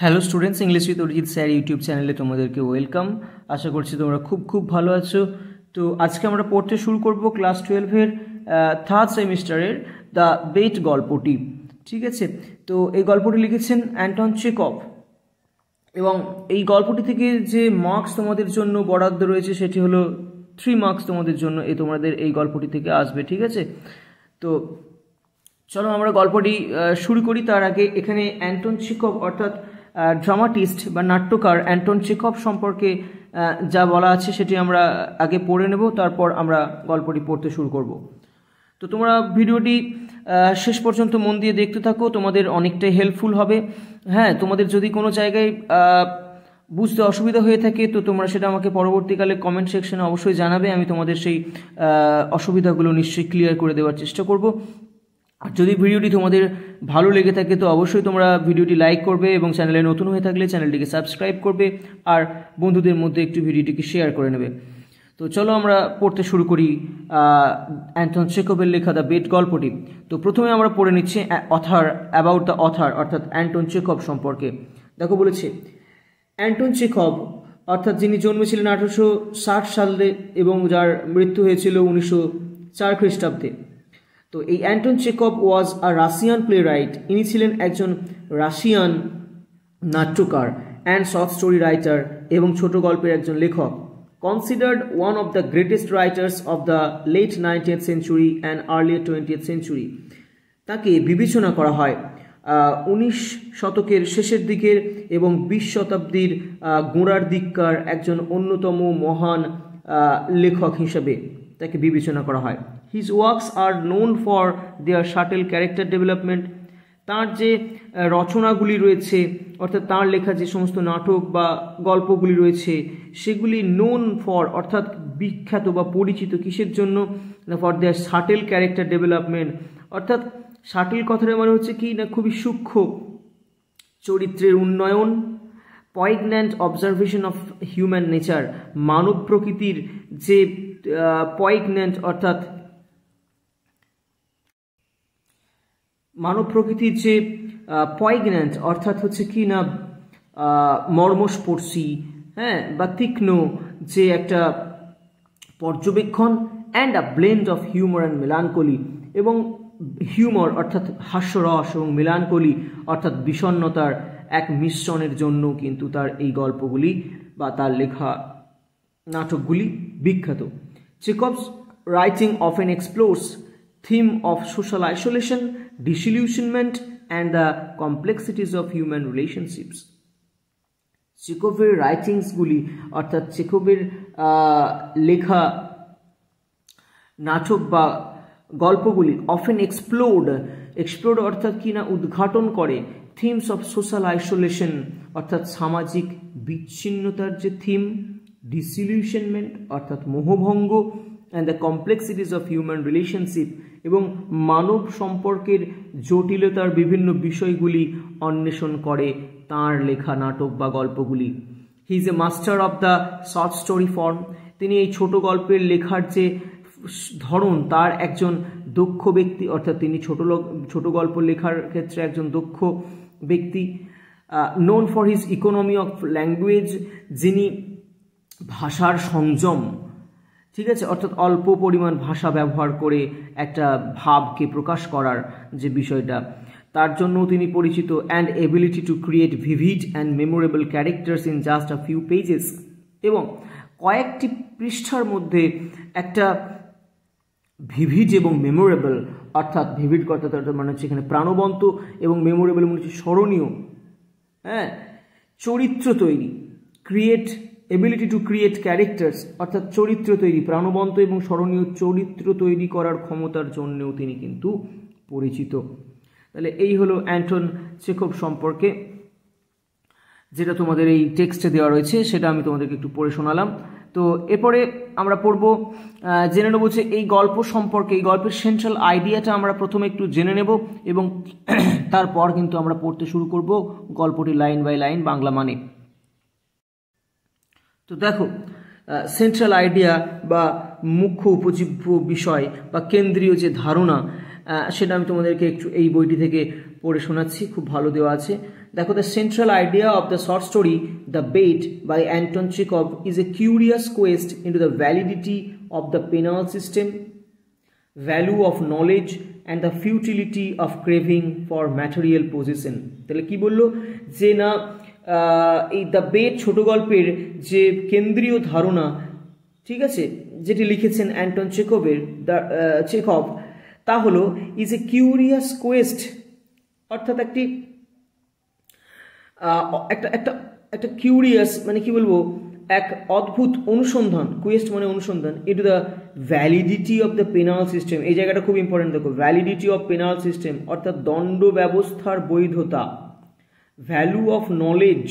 Hello students, English with Arijit sir YouTube চ্যানেলে তোমাদেরকে welcome. আশা করছি তোমরা খুব ভালো আছো। তো আজকে আমরা পড়তে শুরু করব ক্লাস 12-এর থার্ড সেমিস্টারের দ্য বেট গল্পটি। ঠিক আছে, তো এই গল্পটি লিখেছেন অ্যান্টন চেকভ এবং এই গল্পটি থেকে যে মার্কস তোমাদের জন্য বরাদ্দ রয়েছে সেটি হলো 3 মার্কস তোমাদের জন্য তোমাদের এই গল্পটি থেকে আসবে। ঠিক আছে, তো চলো আমরা গল্পটি শুরু করি। তার আগে এখানে অ্যান্টন চেকভ অর্থাৎ ড্রামাটিস্ট বা নাট্যকার অ্যান্টন চেকভ সম্পর্কে যা বলা আছে সেটি আমরা আগে পড়ে নেব, তারপর আমরা গল্পটি পড়তে শুরু করব। তো তোমরা ভিডিওটি শেষ পর্যন্ত মন দিয়ে দেখতে থাকো, তোমাদের অনেকটাই হেল্পফুল হবে। হ্যাঁ, তোমাদের যদি কোনো জায়গায় বুঝতে অসুবিধা হয়ে থাকে তো তোমরা সেটা আমাকে পরবর্তীকালে কমেন্ট সেকশনে অবশ্যই জানাবে। আমি তোমাদের সেই অসুবিধাগুলো নিশ্চয়ই ক্লিয়ার করে দেওয়ার চেষ্টা করব। আর যদি ভিডিওটি তোমাদের ভালো লেগে থাকে তো অবশ্যই তোমরা ভিডিওটি লাইক করবে এবং চ্যানেলে নতুন হয়ে থাকলে চ্যানেলটিকে সাবস্ক্রাইব করবে আর বন্ধুদের মধ্যে একটু ভিডিওটিকে শেয়ার করে নেবে। তো চলো আমরা পড়তে শুরু করি অ্যান্টন চেকভের লেখা দ্য বেট গল্পটি। তো প্রথমে আমরা পড়ে নিচ্ছি অ্যাবাউট দ্য অথার অর্থাৎ অ্যান্টন চেকভ সম্পর্কে। দেখো বলেছে, অ্যান্টন চেকভ অর্থাৎ যিনি জন্মেছিলেন 1860 সালে এবং যার মৃত্যু হয়েছিল 1904 খ্রিস্টাব্দে। তো এই অ্যান্টন চেকভ ওয়াজ আ রাশিয়ান প্লে রাইট। ইনি ছিলেন একজন রাশিয়ান নাট্যকার অ্যান্ড শর্ট স্টোরি রাইটার এবং ছোট গল্পের একজন লেখক। Considered one of the greatest writers of the late 19th century and early 20th century. তাকে বিবেচনা করা হয় 19 শতকের শেষের দিকের এবং 20 শতাব্দীর গোড়ার দিককার একজন অন্যতম মহান লেখক হিসেবে তাকে বিবেচনা করা হয়। His works are known for their subtle character development. তার যে রচনাগুলি রয়েছে অর্থাৎ তার লেখা যে সমস্ত নাটক বা গল্পগুলি রয়েছে সেগুলি known for অর্থাৎ বিখ্যাত বা পরিচিত কিসের জন্য? for their subtle character development। অর্থাৎ subtle কথার মানে হচ্ছে কি না, খুবই সূক্ষ্ম চরিত্রের উন্নয়ন, poignant observation of human nature, মানব প্রকৃতির যে poignant অর্থাৎ মানব প্রকৃতির যে পয়েগন্যান্ট অর্থাৎ হচ্ছে কি না মর্মস্পর্শী, হ্যাঁ, বা তীক্ষ্ণ যে একটা পর্যবেক্ষণ, and a blend of humour and melancholy, এবং হিউমার অর্থাৎ হাস্যরস এবং মেলানকলি অর্থাৎ বিষণ্ণতার এক মিশ্রণের জন্য কিন্তু তার এই গল্পগুলি বা তার লেখা নাটকগুলি বিখ্যাত। Chekhov's writing often explores theme of social isolation, disillusionment and the complexities of human relationships। চেকভের রাইটিংসগুলি অর্থাৎ চেকভের লেখা নাটক বা গল্পগুলি অফেন এক্সপ্লোর্ড অর্থাৎ কি না উদ্ঘাটন করে থিমস অফ সোশ্যাল আইসোলেশন অর্থাৎ সামাজিক বিচ্ছিন্নতার যে থিম, ডিসিলিউশনমেন্ট অর্থাৎ মোহভঙ্গ, and the complexities of human relationship এবং মানব সম্পর্কের জটিলতার বিভিন্ন বিষয়গুলি অন্বেষণ করে তাঁর লেখা নাটক বা গল্পগুলি। He is a master of the short story form. তিনি এই ছোট গল্পের লেখার যে ধরন তার একজন দক্ষ ব্যক্তি, অর্থাৎ তিনি ছোট গল্প লেখার ক্ষেত্রে একজন দক্ষ ব্যক্তি। Known for his economy of language, যিনি ভাষার সংযম, ঠিক আছে, অর্থাৎ অল্প পরিমাণ ভাষা ব্যবহার করে একটা ভাবকে প্রকাশ করার যে বিষয়টা তার জন্য তিনি পরিচিত। And ability to create vivid and memorable characters in just a few pages, এবং কয়েকটি পৃষ্ঠার মধ্যে একটা ভিভিড এবং মেমোরেবল অর্থাৎ ভিভিড কথা মানে হচ্ছে এখানে প্রাণবন্ত এবং মেমোরেবল মানে হচ্ছে স্মরণীয়, হ্যাঁ, চরিত্র তৈরি, এবিলিটি টু ক্রিয়েট ক্যারেক্টার্স অর্থাৎ চরিত্র তৈরি, প্রাণবন্ত এবং স্মরণীয় চরিত্র তৈরি করার ক্ষমতার জন্যও তিনি কিন্তু পরিচিত। তাহলে এই হলো অ্যান্টন চেকভ সম্পর্কে যেটা তোমাদের এই টেক্সটে দেওয়া রয়েছে, সেটা আমি তোমাদেরকে একটু পড়ে শোনালাম। তো এরপরে আমরা পড়ব জেনে নেব যে এই গল্প সম্পর্কে, এই গল্পের সেন্ট্রাল আইডিয়াটা আমরা প্রথমে একটু জেনে নেব এবং তারপর কিন্তু আমরা পড়তে শুরু করব গল্পটি লাইন বাই লাইন বাংলা মানে। তো দেখো, সেন্ট্রাল আইডিয়া বা মুখ্য উপজীব্য বিষয় বা কেন্দ্রীয় যে ধারণা সেটা আমি তোমাদেরকে একটু এই বইটি থেকে পড়ে শোনাচ্ছি, খুব ভালো দেওয়া আছে। দেখো, the central idea of the short story the bet by Anton Chekhov is a curious quest into the validity of the penal system, value of knowledge and the futility of craving for material position. তাহলে কি বললো যে না, এই the bet ছোট গল্পের যে কেন্দ্রীয় ধারণা, ঠিক আছে, যেটি লিখেছেন অ্যান্টন চেখভ, তা হলো ইজ এ কিউরিয়াস কোয়েস্ট, অর্থাৎ একটা কিউরিয়াস মানে কি বলবো, এক অদ্ভুত অনুসন্ধান, কোয়েস্ট মানে অনুসন্ধান, into the validity of the penal system. এই জায়গাটা খুব ইম্পর্টেন্ট, দেখো, ভ্যালিডিটি অফ পেনাল সিস্টেম অর্থাৎ দণ্ড ব্যবস্থার বৈধতা, ভ্যালু অফ নলেজ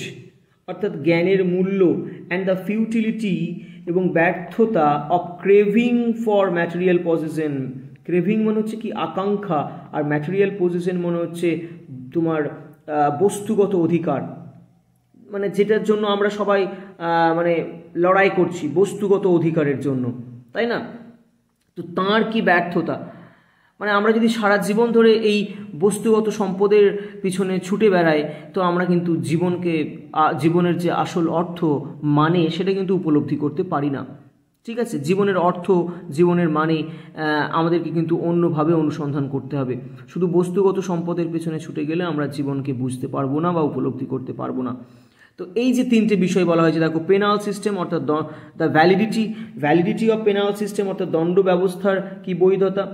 অর্থাৎ জ্ঞানের মূল্য, অ্যান্ড দ্য ফিউটিলিটি এবং ব্যর্থতা of craving for material position. Craving মানে হচ্ছে কি আকাঙ্ক্ষা, আর ম্যাটেরিয়াল পজিশন মানে হচ্ছে তোমার বস্তুগত অধিকার, মানে যেটার জন্য আমরা সবাই মানে লড়াই করছি, বস্তুগত অধিকারের জন্য, তাই না? তো তাঁর কি ব্যর্থতা, মানে আমরা যদি সারা জীবন ধরে এই বস্তুগত সম্পদের পিছনে ছুটে বেড়াই, তো আমরা কিন্তু জীবনের যে আসল অর্থ মানে সেটা কিন্তু উপলব্ধি করতে পারি না, ঠিক আছে? জীবনের অর্থ, জীবনের মানে আমাদেরকে কিন্তু অন্যভাবে অনুসন্ধান করতে হবে। শুধু বস্তুগত সম্পদের পেছনে ছুটে গেলে আমরা জীবনকে বুঝতে পারবো না বা উপলব্ধি করতে পারবো না। তো এই যে তিনটে বিষয় বলা হয়েছে, দেখো, পেনাল সিস্টেম অর্থাৎ the validity of penal system অর্থাৎ দণ্ড ব্যবস্থার কি বৈধতা,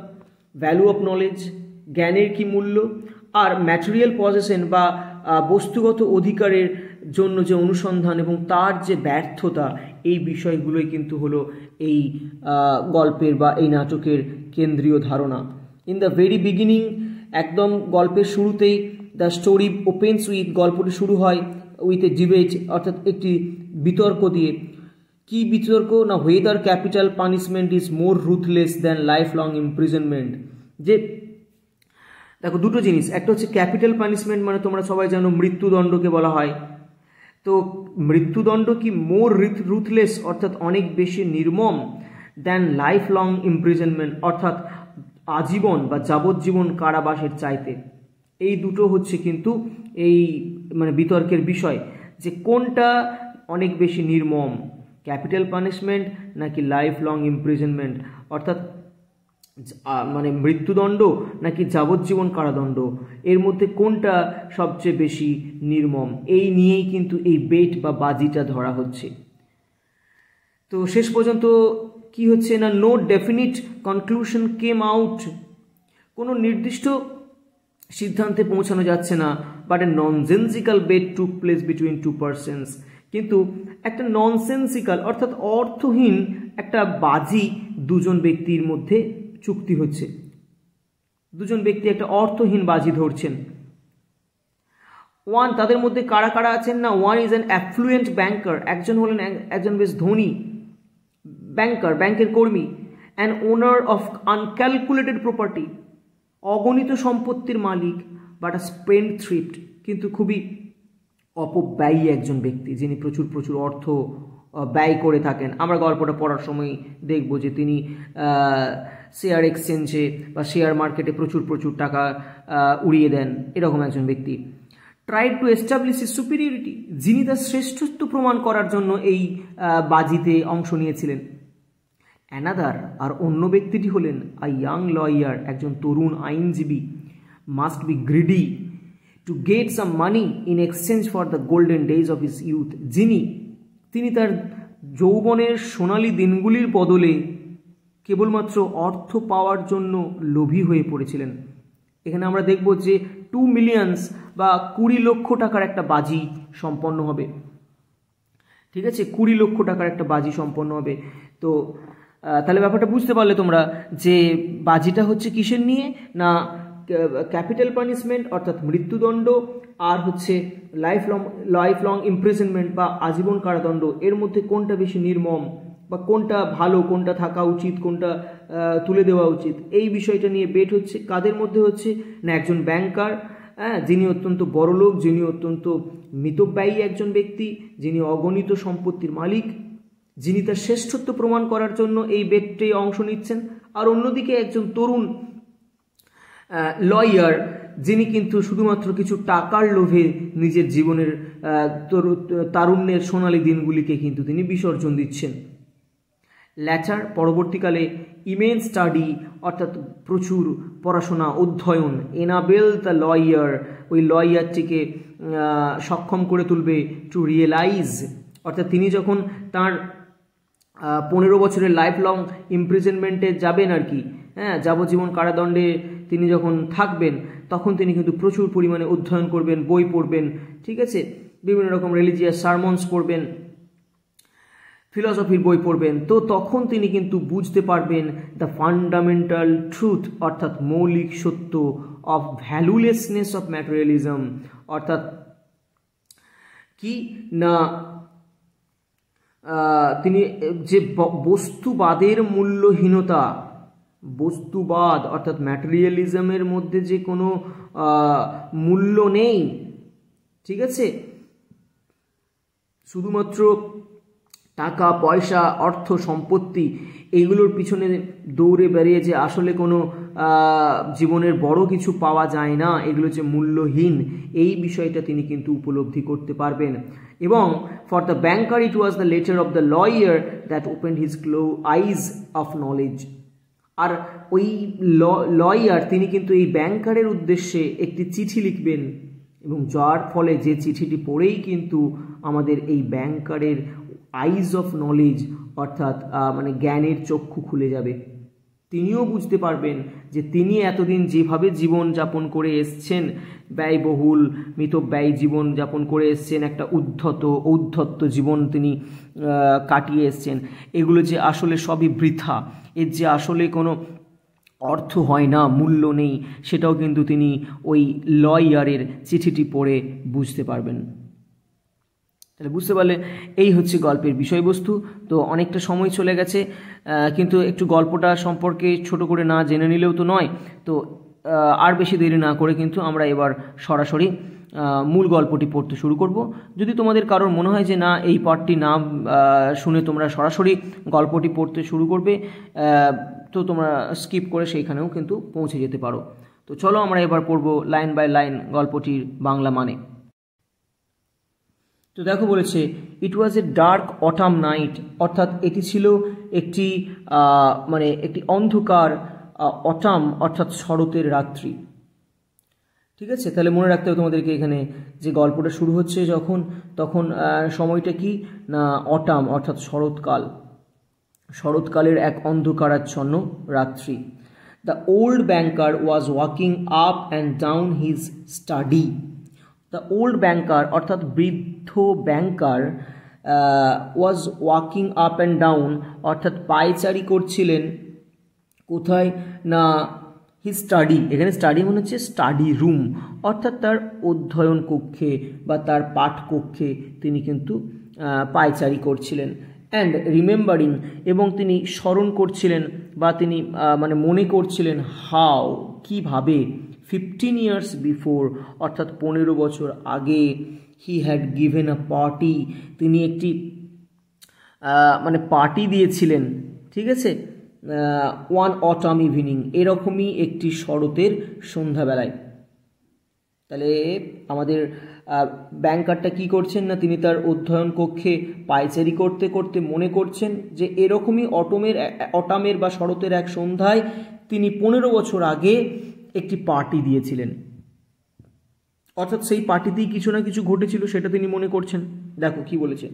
ভ্যালু অফ নলেজ জ্ঞানের কি মূল্য, আর ম্যাটেরিয়াল পজেশন বা বস্তুগত অধিকারের জন্য যে অনুসন্ধান এবং তার যে ব্যর্থতা, এই বিষয়গুলোই কিন্তু হলো এই গল্পের বা এই নাটকের কেন্দ্রীয় ধারণা। ইন দ্য ভেরি বিগিনিং, একদম গল্পের শুরুতেই, দ্য স্টোরি ওপেন্স উইথ, গল্পটি শুরু হয় উইথ এ ডিবেট অর্থাৎ একটি বিতর্ক দিয়ে। কি বিতর্ক না, whether capital punishment is more ruthless than life long imprisonment. যে দেখো, দুটো জিনিস, একটা হচ্ছে ক্যাপিটাল পানিশমেন্ট, মানে তোমরা সবাই জানো মৃত্যুদণ্ডকে বলা হয়। তো মৃত্যুদণ্ড কি মোর রুথলেস অর্থাৎ অনেক বেশি নির্মম দ্যান লাইফ লং ইমপ্রিজনমেন্ট অর্থাৎ আজীবন বা যাবজ্জীবন কারাবাসের চাইতে। এই দুটো হচ্ছে কিন্তু এই মানে বিতর্কের বিষয়, যে কোনটা অনেক বেশি নির্মম, ক্যাপিটাল পানিশমেন্ট নাকি লাইফ লং ইমপ্রিজনমেন্ট, অর্থাৎ মানে মৃত্যুদণ্ড নাকি যাবজ্জীবন কারাদণ্ড, এর মধ্যে কোনটা সবচেয়ে বেশি নির্মম, এই নিয়েই কিন্তু এই বেট বা বাজিটা ধরা হচ্ছে। তো শেষ পর্যন্ত কি হচ্ছে না, no definite conclusion came out, কোনো নির্দিষ্ট সিদ্ধান্তে পৌঁছানো যাচ্ছে না, but a nonsensical bet took place between two persons, কিন্তু একটা ননসেন্সিক্যাল অর্থাৎ অর্থহীন একটা বাজি দুজন ব্যক্তির মধ্যে চুক্তি হচ্ছে, দুজন ব্যক্তি একটা অর্থহীন বাজি ধরছেন। ওয়ান, তাদের মধ্যে কারা কারা আছেন না, ওয়ান ইজ অ্যান অ্যাফ্লুয়েন্ট ব্যাংকার, একজন হলেন একজন বেশ ধনী ব্যাংকার, ব্যাংকের কর্মী, অ্যান ওনার অফ আনক্যালকুলেটেড প্রপার্টি, অগণিত সম্পত্তির মালিক, বাট আ স্পেন্ড থ্রিফট, কিন্তু খুবই অপব্যয়ী একজন ব্যক্তি, যিনি প্রচুর অর্থ ব্যয় করে থাকেন। আমরা গল্পটা পড়ার সময় দেখব যে তিনি শেয়ার এক্সচেঞ্জে বা শেয়ার মার্কেটে প্রচুর টাকা উড়িয়ে দেন, এরকম একজন ব্যক্তি। Tried to establish is superiority, যিনি তার শ্রেষ্ঠত্ব প্রমাণ করার জন্য এই বাজিতে অংশ নিয়েছিলেন। অ্যানাদার, আর অন্য ব্যক্তিটি হলেন আ ইয়াং লয়ার, একজন তরুণ আইনজীবী, must be greedy to get some money in exchange for the golden days of his youth, তিনি তার যৌবনের সোনালী দিনগুলির বদলে কেবলমাত্র অর্থ পাওয়ার জন্য লোভী হয়ে পড়েছিলেন। এখানে আমরা দেখব যে 2 মিলিয়নস বা 20 লক্ষ টাকার একটা বাজি সম্পন্ন হবে, ঠিক আছে, 20 লক্ষ টাকার একটা বাজি সম্পন্ন হবে। তো তাহলে ব্যাপারটা বুঝতে পারলে তোমরা যে বাজিটা হচ্ছে কিসের নিয়ে না, ক্যাপিটাল পানিশমেন্ট অর্থাৎ মৃত্যুদণ্ড আর হচ্ছে লাইফ লং ইমপ্রিজনমেন্ট বা আজীবন কারাদণ্ড, এর মধ্যে কোনটা বেশি নির্মম বা কোনটা ভালো, কোনটা থাকা উচিত, কোনটা তুলে দেওয়া উচিত, এই বিষয়টা নিয়ে বেট হচ্ছে। কাদের মধ্যে হচ্ছে না, একজন ব্যাংকার, যিনি অত্যন্ত বড়লোক, যিনি অত্যন্ত মিতব্যয়ী একজন ব্যক্তি, যিনি অগণিত সম্পত্তির মালিক, যিনি তার শ্রেষ্ঠত্ব প্রমাণ করার জন্য এই বেটে অংশ নিচ্ছেন, আর অন্যদিকে একজন তরুণ লয়ার, যিনি কিন্তু শুধুমাত্র কিছু টাকার লোভে নিজের জীবনের তারুণ্যের সোনালী দিনগুলিকে কিন্তু তিনি বিসর্জন দিচ্ছেন। ল্যাটার পরবর্তীকালে ইমেন্স স্টাডি অর্থাৎ প্রচুর পড়াশোনা অধ্যয়ন এনাবেল দ্য লয়ার, ওই লয়ারটিকে সক্ষম করে তুলবে টু রিয়েলাইজ, অর্থাৎ তিনি যখন তার 15 বছরের লাইফ লং ইমপ্রিজনমেন্টে যাবেন আর কি, হ্যাঁ, যাবজ্জীবন কারাদণ্ডে তিনি যখন থাকবেন তখন তিনি কিন্তু প্রচুর পরিমাণে অধ্যয়ন করবেন, বই পড়বেন, ঠিক আছে, বিভিন্ন রকম রিলিজিয়াস সারমনস পড়বেন, ফিলসফির বই পড়বেন। তো তখন তিনি কিন্তু বুঝতে পারবেন দ্য ফান্ডামেন্টাল ট্রুথ অর্থাৎ মৌলিক সত্য অফ ভ্যালুলেসনেস অফ ম্যাটেরিয়ালিজম, অর্থাৎ কি না তিনি যে বস্তুবাদের মূল্যহীনতা, বস্তুবাদ অর্থাৎ ম্যাটেরিয়ালিজমের মধ্যে যে কোনো মূল্য নেই, ঠিক আছে, শুধুমাত্র টাকা পয়সা অর্থ সম্পত্তি এইগুলোর পিছনে দৌড়ে বেরিয়ে যে আসলে কোনো জীবনের বড় কিছু পাওয়া যায় না, এগুলো যে মূল্যহীন, এই বিষয়টা তিনি কিন্তু উপলব্ধি করতে পারবেন। এবং for the banker it was the letter of the lawyer that opened his eyes of knowledge. আর ওই লয়ার তিনি কিন্তু এই ব্যাংকারের উদ্দেশ্যে একটি চিঠি লিখবেন এবং যার ফলে যে চিঠিটি পড়েই কিন্তু আমাদের এই ব্যাংকারের আইজ অফ নলেজ অর্থাৎ মানে জ্ঞানের চক্ষু খুলে যাবে। তিনিও বুঝতে পারবেন যে তিনি এতদিন যেভাবে জীবন যাপন করে এসছেন, ব্যয়বহুল মিতব্যয়ী জীবন যাপন করে এসছেন, একটা ঔদ্ধত্য জীবন তিনি কাটিয়ে এসছেন, এগুলো যে আসলে সবই বৃথা, এর যে আসলে কোনো অর্থ হয় না, মূল্য নেই, সেটাও কিন্তু তিনি ওই লয়ারের চিঠিটি পড়ে বুঝতে পারবেন। তাহলে বুঝতে পারলে এই হচ্ছে গল্পের বিষয়বস্তু। তো অনেকটা সময় চলে গেছে, কিন্তু একটু গল্পটা সম্পর্কে ছোট করে না জেনে নিলেও তো নয়। তো আর বেশি দেরি না করে কিন্তু আমরা এবার সরাসরি মূল গল্পটি পড়তে শুরু করব। যদি তোমাদের কারোর মনে হয় যে না এই পার্টটি না শুনে তোমরা সরাসরি গল্পটি পড়তে শুরু করবে, তো তোমরা স্কিপ করে সেইখানেও কিন্তু পৌঁছে যেতে পারো। তো চলো আমরা এবার পড়ব লাইন বাই লাইন গল্পটির বাংলা মানে। তো দেখো বলেছে ইট ওয়াজ এ ডার্ক অটাম নাইট, অর্থাৎ এটি ছিল একটি মানে একটি অন্ধকার অটাম অর্থাৎ শরতের রাত্রি, ঠিক আছে। তাহলে মনে রাখতে হবে তোমাদেরকে এখানে যে গল্পটা শুরু হচ্ছে যখন, তখন সময়টা কি না অটাম অর্থাৎ শরৎকাল, শরৎকালের এক অন্ধকারাচ্ছন্ন রাত্রি। The old banker was walking up and down his study. The old banker অর্থাৎ বৃদ্ধ banker was walking up and down অর্থাৎ পায়চারি করছিলেন কোথায় না হিজ স্টাডি, এখানে স্টাডি মনে হচ্ছে স্টাডি রুম অর্থাৎ তার অধ্যয়ন কক্ষে বা তার পাঠ কক্ষে তিনি কিন্তু পায়চারি করছিলেন। অ্যান্ড রিমেম্বারিং এবং তিনি স্মরণ করছিলেন বা তিনি মানে মনে করছিলেন হাউ কিভাবে 15 years বিফোর অর্থাৎ 15 বছর আগে he had given a party, তিনি একটি মানে পার্টি দিয়েছিলেন, ঠিক আছে, ওয়ান অটাম ইভিনিং, এরকমই একটি শরতের সন্ধ্যাবেলায়। তাহলে আমাদের ব্যাংকারটা কি করছেন না তিনি তার অধ্যয়ন কক্ষে পায়চারি করতে করতে মনে করছেন যে এরকমই অটামের বা শরতের এক সন্ধ্যায় তিনি 15 বছর আগে একটি পার্টি দিয়েছিলেন, অর্থাৎ সেই পার্টিতেই কিছু না কিছু ঘটেছিল সেটা তিনি মনে করছেন। দেখো কি বলেছে,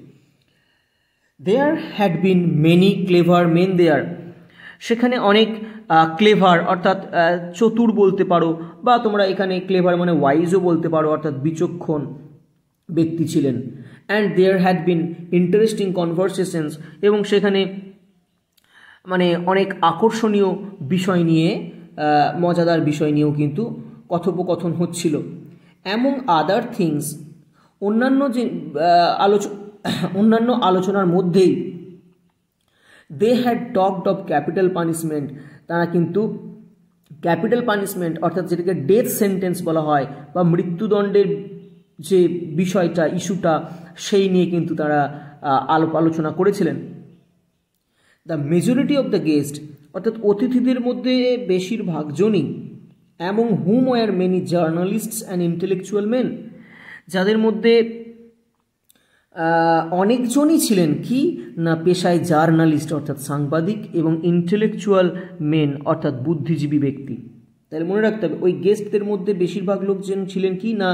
there had been many clever men there, সেখানে অনেক ক্লেভার অর্থাৎ চতুর বলতে পারো, বা তোমরা এখানে ক্লেভার মানে ওয়াইজও বলতে পারো অর্থাৎ বিচক্ষণ ব্যক্তি ছিলেন। And there had been interesting conversations, এবং সেখানে মানে অনেক আকর্ষণীয় বিষয় নিয়ে মজাদার বিষয় নিয়েও কিন্তু কথোপকথন হচ্ছিল। অ্যামং আদার থিংস, অন্যান্য আলোচনার মধ্যেই they had talked of capital punishment, তারা কিন্তু ক্যাপিটাল পানিশমেন্ট অর্থাৎ যেটাকে ডেথ সেন্টেন্স বলা হয় বা মৃত্যুদণ্ডের যে বিষয়টা ইস্যুটা সেই নিয়ে কিন্তু তারা আলোচনা করেছিলেন। The majority of the guest অর্থাৎ অতিথিদের মধ্যে বেশিরভাগ জনই among whom were many journalists and intellectual men, যাদের মধ্যে অনেকজনই ছিলেন কি না পেশায় জার্নালিস্ট অর্থাৎ সাংবাদিক এবং ইন্টেলেকচুয়াল মেন অর্থাৎ বুদ্ধিজীবী ব্যক্তি। তাহলে মনে রাখতে হবে ওই গেস্টদের মধ্যে বেশিরভাগ লোকজন ছিলেন কি না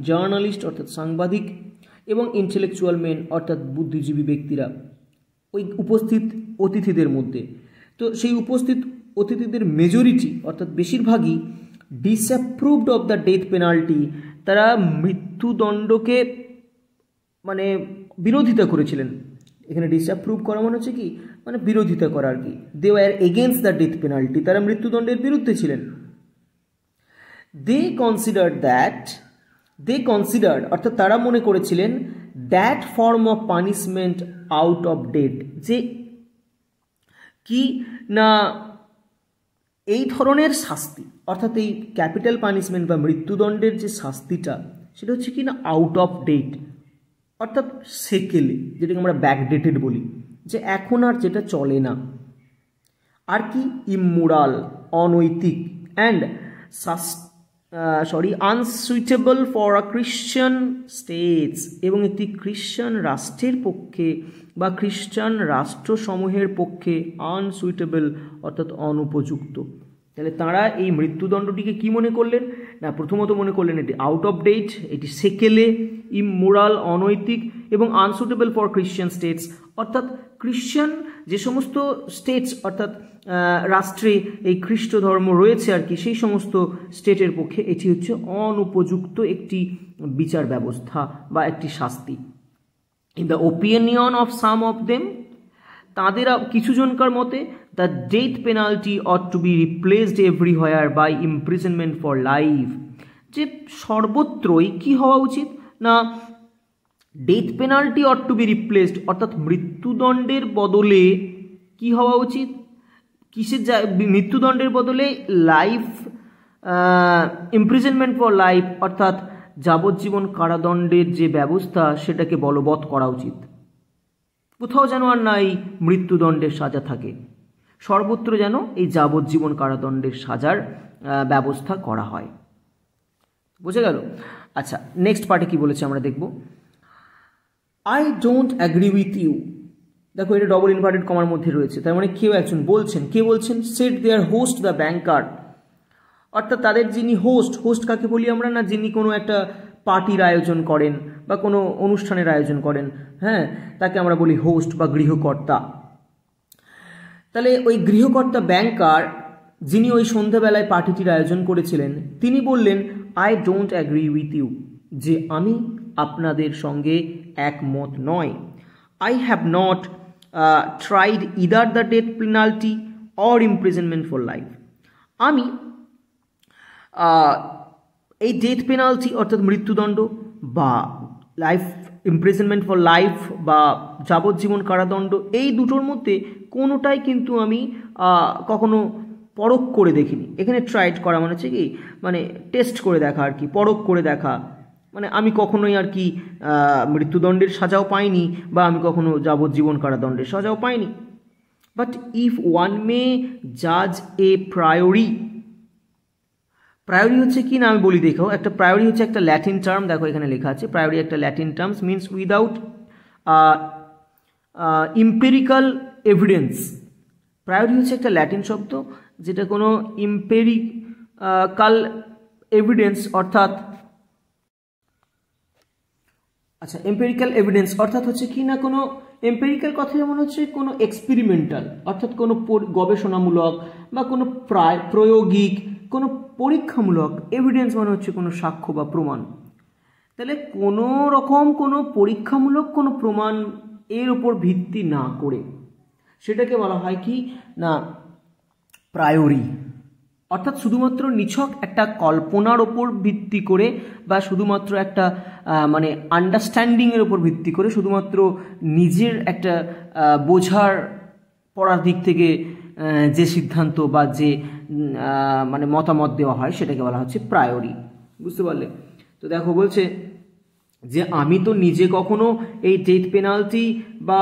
জার্নালিস্ট অর্থাৎ সাংবাদিক এবং ইন্টেলেকচুয়াল মেন অর্থাৎ বুদ্ধিজীবী ব্যক্তিরা ওই উপস্থিত অতিথিদের মধ্যে। তো সেই উপস্থিত অতিথিদের মেজরিটি অর্থাৎ বেশিরভাগই ডিসঅ্যাপ্রুভড অফ দ্য ডেথ পেনাল্টি, তারা মৃত্যুদণ্ডকে মানে বিরোধিতা করেছিলেন। এখানে ডিসঅ্যাপ্রুভ করা মানে হচ্ছে কি মানে বিরোধিতা করা আর কি। They were against the death penalty, তারা মৃত্যুদণ্ডের বিরুদ্ধে ছিলেন। দে কনসিডার্ড অর্থাৎ তারা মনে করেছিলেন that form of punishment out of date, যে কি না এই ধরনের শাস্তি অর্থাৎ এই ক্যাপিটাল পানিশমেন্ট বা মৃত্যুদণ্ডের যে শাস্তিটা সেটা হচ্ছে কি না আউট অফ ডেট অর্থাৎ সেকেলে, যেটাকে আমরা ব্যাকডেটেড বলি, যে এখন আর যেটা চলে না। আর কি ইমোরাল অনৈতিক and unsuitable for a Christian states, এবং একটি খ্রিশ্চান রাষ্ট্রের পক্ষে বা খ্রিশ্চান রাষ্ট্রসমূহের পক্ষে আনসুইটেবল অর্থাৎ অনুপযুক্ত। তাহলে তাঁরা এই মৃত্যুদণ্ডটিকে কি মনে করলেন না প্রথমত মনে করলেন এটি আউট অফ ডেট, এটি সেকেলে, ইমোরাল অনৈতিক এবং আনসুটেবল ফর খ্রিশ্চান স্টেটস অর্থাৎ খ্রিশ্চান যে সমস্ত স্টেটস অর্থাৎ রাষ্ট্রে এই খ্রিস্ট ধর্ম রয়েছে আর কি সেই সমস্ত স্টেটের পক্ষে এটি হচ্ছে অনুপযুক্ত একটি বিচার ব্যবস্থা বা একটি শাস্তি। In the opinion of some of them, তাদের কিছু জনকার মতে the death penalty ought to be replaced everywhere by imprisonment for life, যে সর্বত্রই কি হওয়া উচিত না death penalty ought to be replaced অর্থাৎ মৃত্যুদণ্ডের বদলে কি হওয়া উচিত, কিসের মৃত্যুদণ্ডের বদলে লাইফ ইমপ্রিজনমেন্ট ফর লাইফ অর্থাৎ যাবজ্জীবন কারাদণ্ডের যে ব্যবস্থা সেটাকে বলবৎ করা উচিত। কোথাও যেন আর নাই মৃত্যুদণ্ডের সাজা থাকে, সর্বত্র যেন এই যাবজ্জীবন কারাদণ্ডের সাজার ব্যবস্থা করা হয়। বুঝে গেল? আচ্ছা, নেক্সট পার্টে কি বলেছে আমরা দেখব। I don't agree with you, দেখো এটা ডবল ইনভার্টেড কমার মধ্যে রয়েছে, তার মানে কেউ একজন বলছেন, কে বলছেন, said their host the banker, অর্থাৎ তাদের যিনি হোস্ট কাকে বলি আমরা না যিনি কোনো একটা পার্টির আয়োজন করেন বা কোনো অনুষ্ঠানের আয়োজন করেন, হ্যাঁ তাকে আমরা বলি হোস্ট বা গৃহকর্তা। তাহলে ওই গৃহকর্তা ব্যাংকার যিনি ওই সন্ধ্যাবেলায় পার্টিটির আয়োজন করেছিলেন তিনি বললেন I don't agree with you, যে আমি আপনাদের সঙ্গে একমত নয়। I have not tried either the death penalty or imprisonment for life, আমি এই ডেথ পেনাল্টি অর্থাৎ মৃত্যুদণ্ড বা লাইফ ইমপ্রিজনমেন্ট ফর লাইফ বা যাবজ্জীবন কারাদণ্ড এই দুটোর মধ্যে কোনোটাই কিন্তু আমি কখনো পরখ করে দেখিনি। এখানে ট্রাইড করা মানে হচ্ছে কি মানে টেস্ট করে দেখা আর কি, পরখ করে দেখা, মানে আমি কখনোই আর কি মৃত্যুদণ্ডের সাজাও পাইনি বা আমি কখনো যাবজ্জীবন কারাদণ্ডের সাজাও পাইনি। বাট ইফ ওয়ান মে জাজ এ প্রায়োরি, প্রায়োরি হচ্ছে কি না আমি বলি দেখো, একটা প্রায়োরি হচ্ছে একটা ল্যাটিন টার্ম, দেখো এখানে লেখা আছে প্রায়োরি একটা Latin terms means without empirical evidence. Priory হচ্ছে একটা ল্যাটিন শব্দ যেটা কোনো ইম্পেরিক্যাল এভিডেন্স অর্থাৎ আচ্ছা এম্পেরিক্যাল এভিডেন্স অর্থাৎ হচ্ছে কি না কোনো এম্পেরিক্যাল কথা যেমন হচ্ছে কোনো এক্সপেরিমেন্টাল অর্থাৎ কোনো গবেষণামূলক বা কোনো প্রায়োগিক কোনো পরীক্ষামূলক, এভিডেন্স মানে হচ্ছে কোনো সাক্ষ্য বা প্রমাণ। তাহলে কোনো রকম কোনো পরীক্ষামূলক কোনো প্রমাণ এর উপর ভিত্তি না করে সেটাকে বলা হয় কি না প্রায়োরি, অর্থাৎ শুধুমাত্র নিছক একটা কল্পনার ওপর ভিত্তি করে বা শুধুমাত্র একটা মানে আন্ডারস্ট্যান্ডিংয়ের ওপর ভিত্তি করে শুধুমাত্র নিজের একটা বোঝার পড়ার দিক থেকে যে সিদ্ধান্ত বা যে মানে মতামত দেওয়া হয় সেটাকে বলা হচ্ছে প্রায়োরি। বুঝতে পারলে? তো দেখো বলছে যে আমি তো নিজে কখনো এই ডেথ পেনাল্টি বা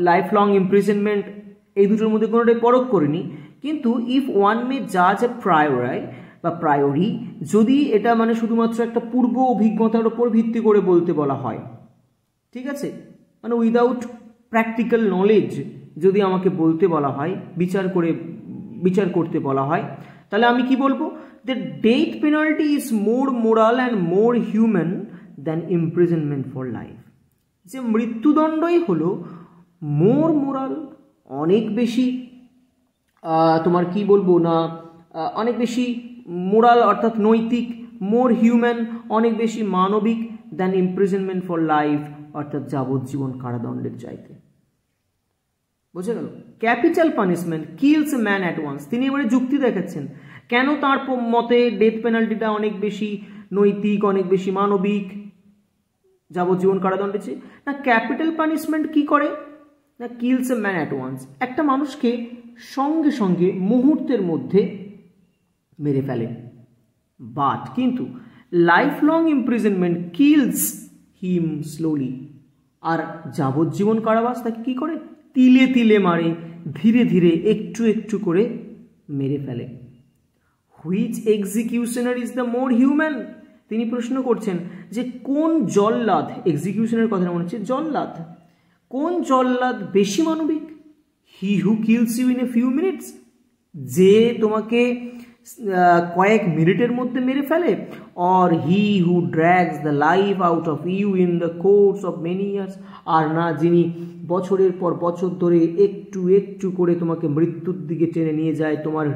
লাইফ লং ইমপ্রিজনমেন্ট এই দুটোর মধ্যে কোনোটাই পরখ করিনি, কিন্তু ইফ ওয়ান মে জাজ এ প্রায়োরি বা প্রায়োরি যদি এটা মানে শুধুমাত্র একটা পূর্ব অভিজ্ঞতার উপর ভিত্তি করে বলতে বলা হয়, ঠিক আছে, মানে উইদাউট প্র্যাকটিক্যাল নলেজ যদি আমাকে বলতে বলা হয়, বিচার করতে বলা হয়, তাহলে আমি কি বলবো? The death penalty is more moral and more human than imprisonment for life. যে মৃত্যুদণ্ডই হলো মোর মোরাল, অনেক বেশি তোমার কি বলবো না, অনেক বেশি মোরাল অর্থাৎ নৈতিক, মোর হিউম্যান অনেক বেশি মানবিক, দ্যান ইমপ্রিজনমেন্ট ফর লাইফ অর্থাৎ যাবজ্জীবন কারাদণ্ডের চাইতে। বুঝে গেল? Capital punishment kills a man at once. তিনি এবারে যুক্তি দেখাচ্ছেন কেন তার মতে ডেথ পেনাল্টিটা অনেক বেশি নৈতিক, অনেক বেশি মানবিক যাবজ্জীবন কারাদণ্ডের চেয়ে। না, ক্যাপিটাল পানিশমেন্ট কি করে না, kills a man at once, একটা মানুষকে সঙ্গে সঙ্গে মুহূর্তের মধ্যে মেরে ফেলে। বাট কিন্তু life long imprisonment kills him slowly, আর যাবজ্জীবন কারাবাস তাকে কি করে? তিলে তিলে মারে, ধীরে ধীরে একটু একটু করে মেরে ফেলে। Which executioner is the more human? তিনি প্রশ্ন করছেন যে কোন জল্লাদ, এক্সিকিউশনের কথা মনে হচ্ছে জল্লাদ, কোন জল্লাদ বেশি মানবিক? He who kills you in a few minutes, যে তোমাকে কয়েক মিনিটের মধ্যে মেরে ফেলে, or he who drags the life out of you in the course of many years, আর না যিনি বছরের পর বছর ধরে একটু একটু করে তোমাকে মৃত্যুর দিকে টেনে নিয়ে যায়, তোমার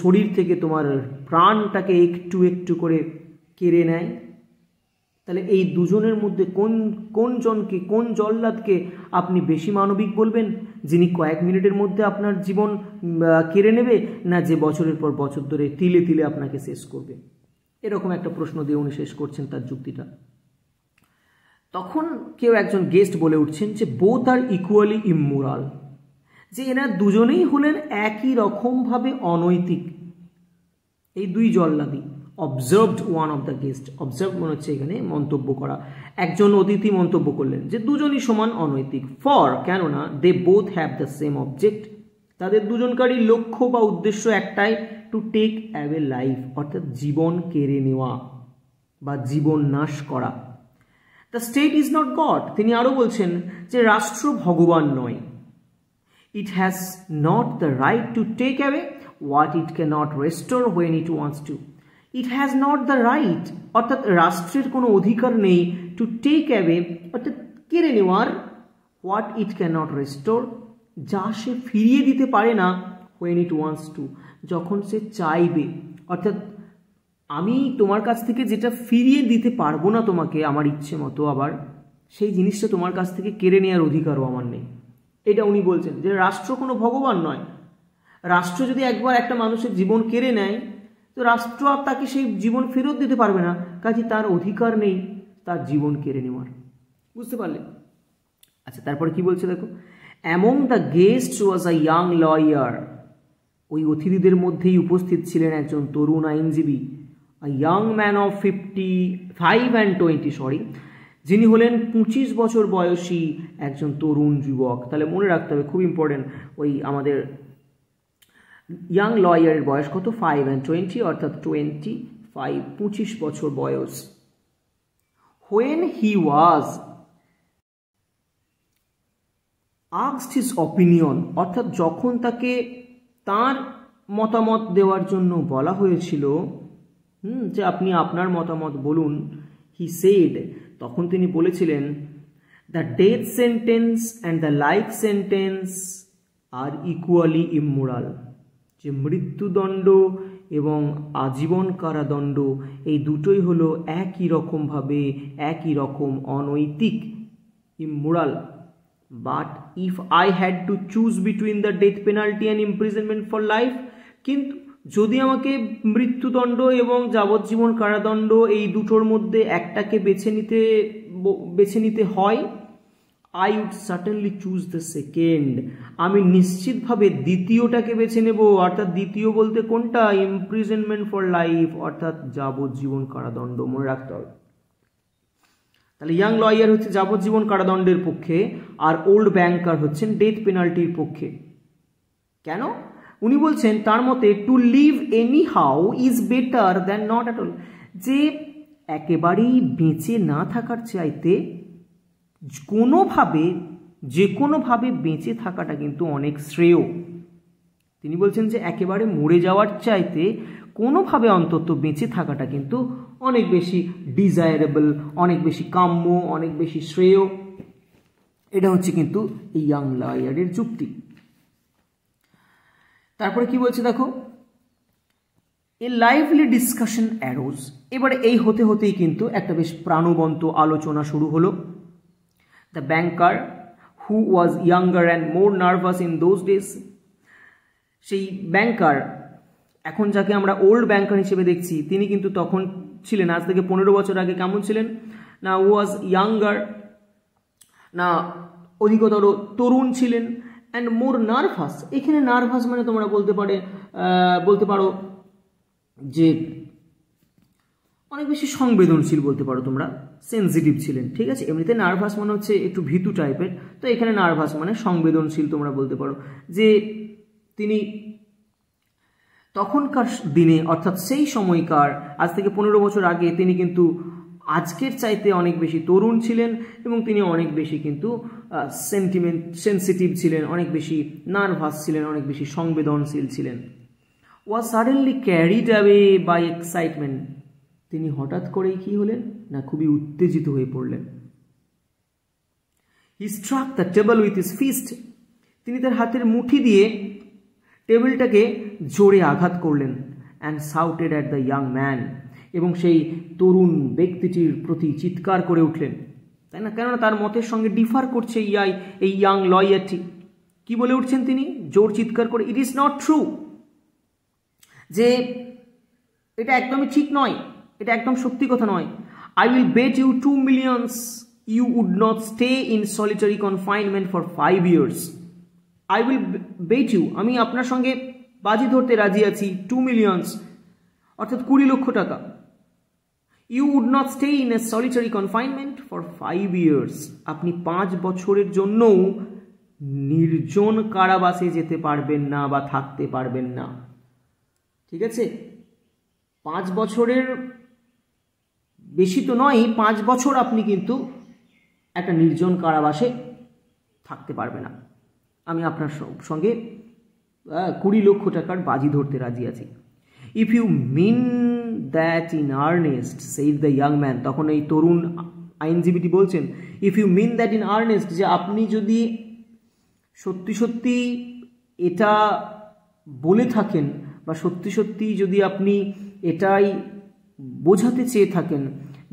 শরীর থেকে তোমার প্রাণটাকে একটু একটু করে কেড়ে নেয়। তাহলে এই দুজনের মধ্যে কোন জল্লাদকে আপনি বেশি মানবিক বলবেন? যিনি কয়েক মিনিটের মধ্যে আপনার জীবন কেড়ে নেবে, না যে বছরের পর বছর ধরে তিলে তিলে আপনাকে শেষ করবে? এরকম একটা প্রশ্ন দিয়ে উনি শেষ করছেন তার যুক্তিটা। তখন কেউ একজন গেস্ট বলে উঠছেন যে বোথ আর ইকুয়ালি ইমোরাল, যে এরা দুজনেই হলেন একই রকমভাবে অনৈতিক, এই দুই জল্লাদি। Observed one of the guest, observe মনে হচ্ছে এখানে মন্তব্য করা, একজন অতিথি মন্তব্য করলেন যে দুজনই সমান অনৈতিক। ফর, কেননা they both have the same object, তাদের দুজনকারই লক্ষ্য বা উদ্দেশ্য একটাই, টু টেক অ্যাওয়ে লাইফ অর্থাৎ জীবন কেড়ে নেওয়া বা জীবন নাশ করা। The state is not God, তিনি আরও বলছেন যে রাষ্ট্র ভগবান নয়। It has not the right to take away what it cannot restore when it wants to. It has not the right অর্থাৎ রাষ্ট্রের কোনো অধিকার নেই, টু টেক অ্যাওয়ে অর্থাৎ কেড়ে নেওয়ার, হোয়াট ইট ক্যানট রেস্টোর যা সে ফিরিয়ে দিতে পারে না, হোয়েন ইট ওয়ান্টস টু যখন সে চাইবে। অর্থাৎ আমি তোমার কাছ থেকে যেটা ফিরিয়ে দিতে পারবো না তোমাকে আমার ইচ্ছে মতো, আবার সেই জিনিসটা তোমার কাছ থেকে কেড়ে নেওয়ার অধিকারও আমার নেই। এটা উনি বলছেন যে রাষ্ট্র কোনো ভগবান নয়। রাষ্ট্র যদি একবার একটা মানুষের জীবন কেড়ে নেয় তো রাষ্ট্র আর তাকে সেই জীবন ফেরত দিতে পারবে না, কাজে তার অধিকার নেই তার জীবন কেড়ে নেওয়ার। বুঝতে পারলে? আচ্ছা, তারপরে কি বলছে দেখো, among the guest was a young lawyer, ওই অতিথিদের মধ্যেই উপস্থিত ছিলেন একজন তরুণ আইনজীবী, আ ইয়াং ম্যান অফ 55 and 20, যিনি হলেন 25 বছর বয়সী একজন তরুণ যুবক। তাহলে মনে রাখতে হবে, খুব ইম্পর্টেন্ট, ওই আমাদের ইয়াং লয়ারের বয়স কত? 5 and 20 অর্থাৎ 25, 25 বছর বয়স। When he was asked his opinion অর্থাৎ যখন তাকে তার মতামত দেওয়ার জন্য বলা হয়েছিল, যে আপনি আপনার মতামত বলুন, হি সেড, তখন তিনি বলেছিলেন, the death sentence and the life sentence are equally immoral, যে মৃত্যুদণ্ড এবং আজীবন কারাদণ্ড এই দুটোই হলো একই রকমভাবে একই রকম অনৈতিক, immoral. But if I had to choose between the death penalty and imprisonment for life, কিন্তু যদি আমাকে মৃত্যুদণ্ড এবং যাবজ্জীবন কারাদণ্ড এই দুটোর মধ্যে একটাকে বেছে নিতে হয়, I would certainly choose the second, আমি নিশ্চিতভাবে দ্বিতীয়টাকে বেছে নেব। অর্থাৎ দ্বিতীয় বলতে কোনটা? ইমপ্রিজনমেন্ট ফর লাইফ অর্থাৎ যাবজ্জীবন কারাদণ্ড। মনে রাখতে হবে। তাহলে ইয়াং লয়ার হচ্ছে যাবজ্জীবন কারাদণ্ডের পক্ষে, আর ওল্ড ব্যাংকার হচ্ছেন ডেথ পেনাল্টির পক্ষে। কেন? উনি বলছেন তার মতে to live anyhow is better than not at all, যে একেবারেই বেঁচে না থাকার চাইতে কোনোভাবে যে কোনোভাবে বেঁচে থাকাটা কিন্তু অনেক শ্রেয়। তিনি বলছেন যে একেবারে মরে যাওয়ার চাইতে কোনোভাবে অন্তত বেঁচে থাকাটা কিন্তু অনেক বেশি ডিজায়ারেবল, অনেক বেশি কাম্য, অনেক বেশি শ্রেয়। এটা হচ্ছে কিন্তু এই ইয়াং লয়ারের যুক্তি। তারপরে কি বলছে দেখো, এ লাইভলি ডিসকাশন অ্যারোজ, এবারে এই হতে হতেই কিন্তু একটা বেশ প্রাণবন্ত আলোচনা শুরু হলো। The banker who was younger and more nervous in those days, সেই ব্যাংকার, এখন যাকে আমরা ওল্ড ব্যাংকার হিসেবে দেখছি, তিনি কিন্তু তখন ছিলেন, আজ থেকে 15 বছর আগে কেমন ছিলেন না, ওয়াজ ইয়াঙ্গার, না অধিকতর তরুণ ছিলেন, অ্যান্ড মোর নার্ভাস, এখানে নার্ভাস মানে তোমরা বলতে পারো যে অনেক বেশি সংবেদনশীল বলতে পারো তোমরা, সেন্সিটিভ ছিলেন, ঠিক আছে। এমনিতে নার্ভাস মানে হচ্ছে একটু ভীতু টাইপের, তো এখানে নার্ভাস মানে সংবেদনশীল তোমরা বলতে পারো। যে তিনি তখনকার দিনে অর্থাৎ সেই সময়কার, আজ থেকে 15 বছর আগে, তিনি কিন্তু আজকের চাইতে অনেক বেশি তরুণ ছিলেন এবং তিনি অনেক বেশি কিন্তু সেন্সিটিভ ছিলেন, অনেক বেশি নার্ভাস ছিলেন, অনেক বেশি সংবেদনশীল ছিলেন। Was suddenly carried away by excitement, তিনি হঠাৎ করেই কি হলেন না, খুবই উত্তেজিত হয়ে পড়লেন। He struck the table with his fist, তিনি তার হাতের মুঠি দিয়ে টেবিলটাকে জোরে আঘাত করলেন। And shouted at the young man, এবং সেই তরুণ ব্যক্তিটির প্রতি চিৎকার করে উঠলেন, তাই না, কেননা তার মতের সঙ্গে ডিফার করছে এই ইয়াং লয়ারটি। কি বলে উঠছেন তিনি জোর চিৎকার করে, ইট ইজ নট ট্রু, যে এটা একদমই ঠিক নয়, এটা একদম সত্যি কথা নয়। I will bet you 2 million you would not stay in solitary confinement for 5 years। I will bet you, আমি আপনার সঙ্গে বাজি ধরতে রাজি আছি, 2 million অর্থাৎ 20 লক্ষ টাকা। You would not stay in a solitary confinement for 5 years, আপনি 5 বছরের জন্যও নির্জন কারাবাসে যেতে পারবেন না বা থাকতে পারবেন না, ঠিক আছে। 5 বছরের বেশি তো নয়, 5 বছর আপনি কিন্তু একটা নির্জন কারাবাসে থাকতে পারবে না। আমি আপনার সঙ্গে 20 লক্ষ টাকার বাজি ধরতে রাজি আছি। If you mean that in earnest, said the young man, তখন এই তরুণ আইনজীবীটি বলছেন, if you mean that in earnest, যে আপনি যদি সত্যি সত্যি এটা বলে থাকেন বা সত্যি সত্যি যদি আপনি এটাই বোঝাতে চেয়ে থাকেন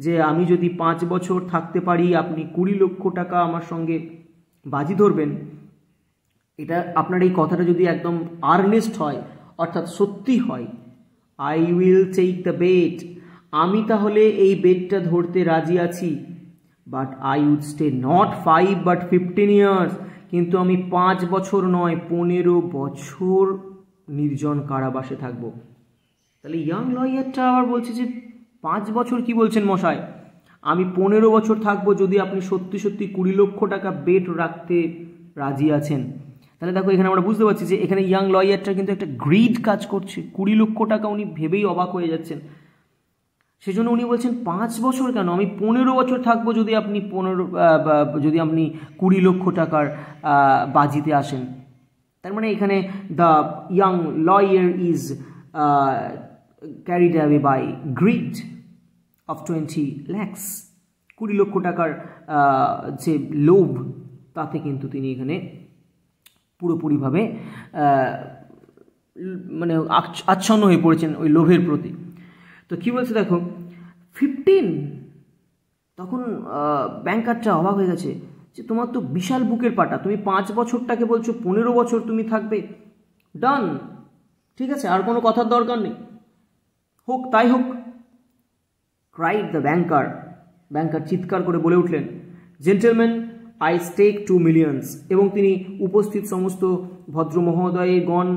যে আমি যদি 5 বছর থাকতে পারি, আপনি 20 লক্ষ টাকা আমার সঙ্গে বাজি ধরবেন, এটা আপনার এই কথাটা যদি একদম আর্নেস্ট হয় অর্থাৎ সত্যি হয়, I will take the bet, আমি তাহলে এই বেটটা ধরতে রাজি আছি। But I would stay not 5 but 15 years, কিন্তু আমি 5 বছর নয় 15 বছর নির্জন কারাবাসে থাকবো। তাহলে ইয়াং লয়ারটা আবার বলছে যে 5 বছর কি বলছেন মশাই, আমি 15 বছর থাকবো যদি আপনি সত্যি সত্যি 20 লক্ষ টাকা বেট রাখতে রাজি আছেন। তাহলে দেখো এখানে আমরা বুঝতে পারছি যে এখানে ইয়াং লয়ারটা কিন্তু একটা গ্রিড কাজ করছে। 20 লক্ষ টাকা উনি ভেবেই অবাক হয়ে যাচ্ছেন, সেজন্য উনি বলছেন 5 বছর কেন, আমি 15 বছর থাকবো যদি আপনি 20 লক্ষ টাকার বাজিতে আসেন। তার মানে এখানে the young lawyer is carried away by greed of 20 lakhs, 20 লক্ষ টাকার যে লোভ, তাতে কিন্তু তিনি এখানে পুরোপুরিভাবে মানে আচ্ছন্ন হয়ে পড়েছেন ওই লোভের প্রতি। তো কি বলছে দেখো, 15, তখন ব্যাংকারটা অবাক হয়ে গেছে যে তোমার তো বিশাল বুকের পাটা, তুমি 5 বছরটাকে বলছো 15 বছর তুমি থাকবে, ডান, ঠিক আছে, আর কোনো কথার দরকার নেই, হোক তাই হোক। ক্রাইড দ্য ব্যাংকার, ব্যাংকার চিৎকার করে বলে উঠলেন, জেন্টলম্যান আই স্টেক 2 million, এবং তিনি উপস্থিত সমস্ত ভদ্র মহোদয়গণ,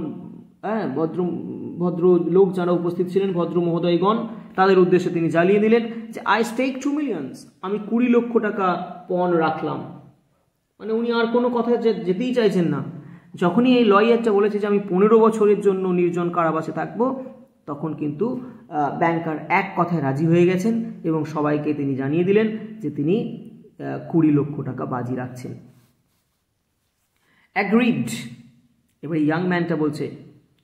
ভদ্র লোক যারা উপস্থিত ছিলেন, ভদ্র মহোদয়গণ, তাদের উদ্দেশ্যে তিনি জ্বালিয়ে দিলেন যে আই স্টেক 2 million, আমি 20 লক্ষ টাকা পণ রাখলাম। মানে উনি আর কোনো কথা যেতেই চাইছেন না, যখনই এই লয়ারটা বলেছে যে আমি 15 বছরের জন্য নির্জন কারাবাসে থাকবো, তখন কিন্তু ব্যাংকার এক কথায় রাজি হয়ে গেছেন এবং সবাইকে তিনি জানিয়ে দিলেন যে তিনি 20 লক্ষ টাকা বাজি রাখছেন। অ্যাগ্রিড। এবার ইয়াং ম্যানটা বলছে,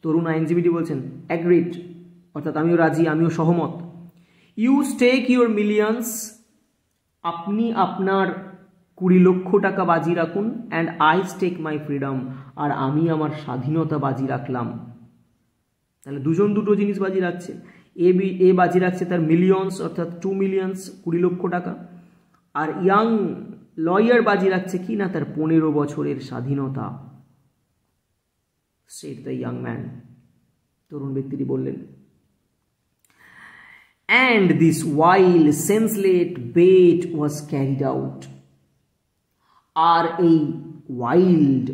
তরুণ আইনজীবীটি বলছেন অ্যাগ্রিড, অর্থাৎ আমিও রাজি, আমিও সহমত। ইউ স্টেক ইউর মিলিয়ন্স, আপনি আপনার 20 লক্ষ টাকা বাজি রাখুন, and I stake my freedom, আর আমি আমার স্বাধীনতা বাজি রাখলাম। তাহলে দুজন দুটো জিনিস বাজি রাখছে। এ বাজি রাখছে তার মিলিয়ন্স, অর্থাৎ 2 মিলিয়ন্স, 20 লক্ষ টাকা, আর ইয়াং লয়ার বাজি রাখছে কি না, তার 15 বছরের স্বাধীনতা। সেট দ্য ইয়াং ম্যান, তরুণ ব্যক্তিটি বললেন। And this wild, senseless bet was carried out. আর এই ওয়াইল্ড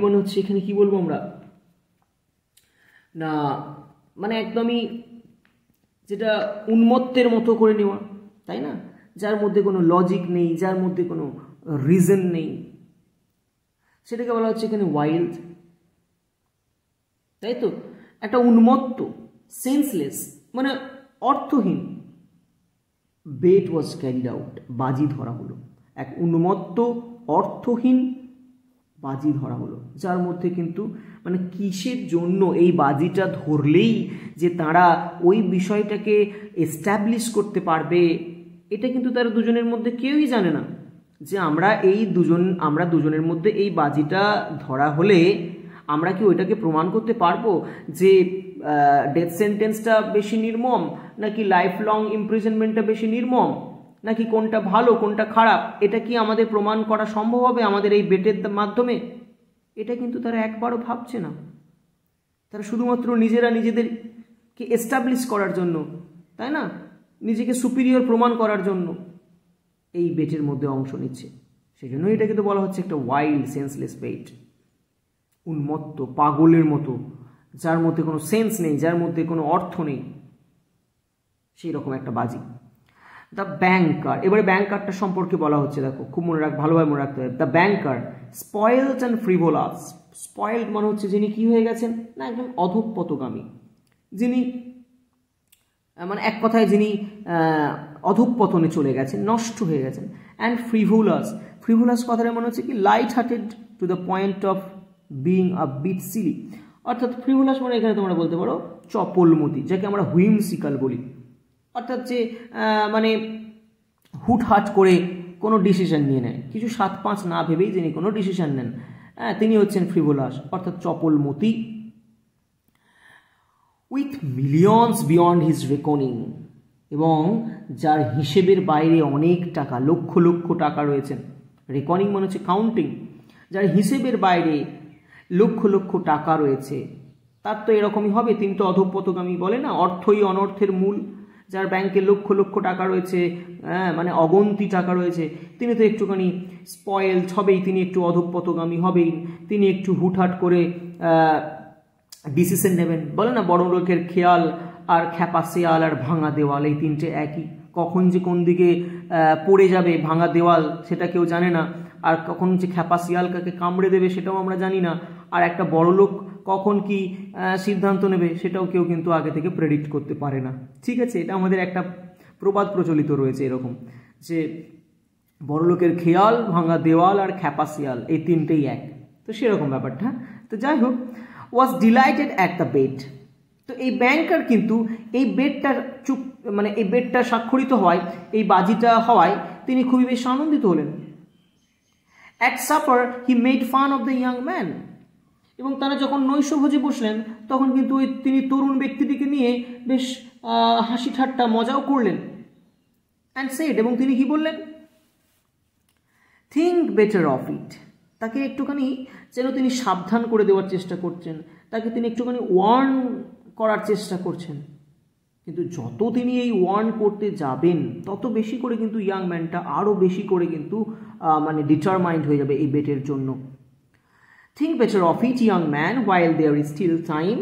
মানে হচ্ছে এখানে কি বলবো আমরা, না মানে একদমই যেটা উন্মত্তের মতো করে নেওয়া, তাই না, যার মধ্যে কোনো লজিক নেই, যার মধ্যে কোনো রিজন নেই, সেটাকে বলা হচ্ছে এখানে ওয়াইল্ড, তাই তো। একটা উন্মত্ত, সেন্সলেস মানে অর্থহীন, বেট ওয়াজ ক্যারিড আউট, বাজি ধরা হলো। এক উন্মত্ত অর্থহীন বাজি ধরা হলো, যার মধ্যে কিন্তু মানে কিসের জন্য এই বাজিটা ধরলেই যে তারা ওই বিষয়টাকে এস্টাবলিশ করতে পারবে, এটা কিন্তু তারা দুজনের মধ্যে কেউই জানে না। যে আমরা দুজনের মধ্যে এই বাজিটা ধরা হলে আমরা কি ওইটাকে প্রমাণ করতে পারবো যে ডেথ সেন্টেন্সটা বেশি নির্মম, নাকি লাইফ লং ইমপ্রিজনমেন্টটা বেশি নির্মম, নাকি কোনটা ভালো কোনটা খারাপ, এটা কি আমাদের প্রমাণ করা সম্ভব হবে আমাদের এই বেটের মাধ্যমে? এটা কিন্তু তারা একবারও ভাবছে না। তারা শুধুমাত্র নিজেদেরকে এস্টাবলিশ করার জন্য, তাই না, নিজেকে সুপিরিয়র প্রমাণ করার জন্য এই বেটের মধ্যে অংশ নিচ্ছে। সেই জন্য এটাকে তো বলা হচ্ছে একটা ওয়াইল্ড, সেন্সলেস বেট, উন্মত্ত, পাগলের মতো, যার মধ্যে কোনো সেন্স নেই, যার মধ্যে কোনো অর্থ নেই, সেই রকম একটা বাজি। দ্য ব্যাংকার, এবারে ব্যাংকারটা সম্পর্কে বলা হচ্ছে, দেখো খুব ভালোভাবে মনে রাখতে হবে। The banker spoiled and frivolous. Spoiled মানে হচ্ছে যিনি কি হয়ে গেছেন, না একদম অধঃপতগামী, যিনি মানে এক কথায় যিনি অধঃপতনে চলে গেছেন, নষ্ট হয়ে গেছেন। অ্যান্ড ফ্রিভোলাস কথাটা মনে হচ্ছে কি light hearted to the point of being a bit silly, অর্থাৎ ফ্রিভোলাস মানে এখানে তোমরা বলতে পারো চপলমতি, যাকে আমরা হুইমসিক্যাল বলি, অর্থাৎ যে মানে হুটহাট করে কোনো ডিসিশন নিয়ে নেয়, কিছু 7-5 না ভেবেই যিনি কোনো ডিসিশন নেন, তিনি হচ্ছেন ফ্রিভোলাস, অর্থাৎ চপলমতি। With millions beyond his reckoning, এবং যার হিসেবের বাইরে অনেক টাকা, লক্ষ লক্ষ টাকা রয়েছেন। রেকনিং মানে হচ্ছে কাউন্টিং, যার হিসেবের বাইরে লক্ষ লক্ষ টাকা রয়েছে, তার তো এরকমই হবে, তিনি তো অধঃপতগামী, বলে না অর্থই অনর্থের মূল। যার ব্যাংকে লক্ষ লক্ষ টাকা রয়েছে, মানে অগন্তি টাকা রয়েছে, তিনি তো একটুখানি স্পয়েলড হবেই, তিনি একটু অধঃপতগামী হবেই, তিনি একটু হুটহাট করে ডিসিশন নেবেন। বলে না বড় লোকের খেয়াল আর খ্যাপা শেয়াল আর ভাঙা দেওয়াল, এই তিনটে একই, কখন যে কোন দিকে পড়ে যাবে ভাঙা দেওয়াল সেটা কেউ জানে না, আর কখন যে খ্যাপা শিয়াল কাকে কামড়ে দেবে সেটাও আমরা জানি না, আর একটা বড় লোক কখন কি সিদ্ধান্ত নেবে সেটাও কেউ কিন্তু আগে থেকে প্রেডিক্ট করতে পারে না। ঠিক আছে, এটা আমাদের একটা প্রবাদ প্রচলিত রয়েছে এরকম, যে বড় লোকের খেয়াল, ভাঙা দেওয়াল আর খ্যাপা শিয়াল, এই তিনটেই এক, তো সেরকম ব্যাপারটা। তো যাই হোক, was delighted at the bet. তো এই ব্যাংকার কিন্তু এই বেটটার মানে এই বেটটা স্বাক্ষরিত হওয়ায়, এই বাজিটা হওয়ায় তিনি খুবই বেশ আনন্দিত হলেন। At supper he made fun of the young man, এবং তারা যখন নৈশভোজে বসলেন তখন কিন্তু তিনি তরুণ ব্যক্তিটিকে নিয়ে বেশ হাসি ঠাট্টা মজাও করলেন। অ্যান্ড সেড, এবং তিনি কি বললেন, থিঙ্ক বেটার অফ ইট, তাকে একটুখানি যেন তিনি সাবধান করে দেওয়ার চেষ্টা করছেন, তাকে তিনি একটুখানি ওয়ার্ন করার চেষ্টা করছেন। কিন্তু যত তিনি এই ওয়ার্ন করতে যাবেন তত বেশি করে কিন্তু ইয়াং ম্যানটা আরও বেশি করে কিন্তু মানে ডিটারমাইন্ড হয়ে যাবে এই বেটের জন্য। Think better of it young man while there is still time.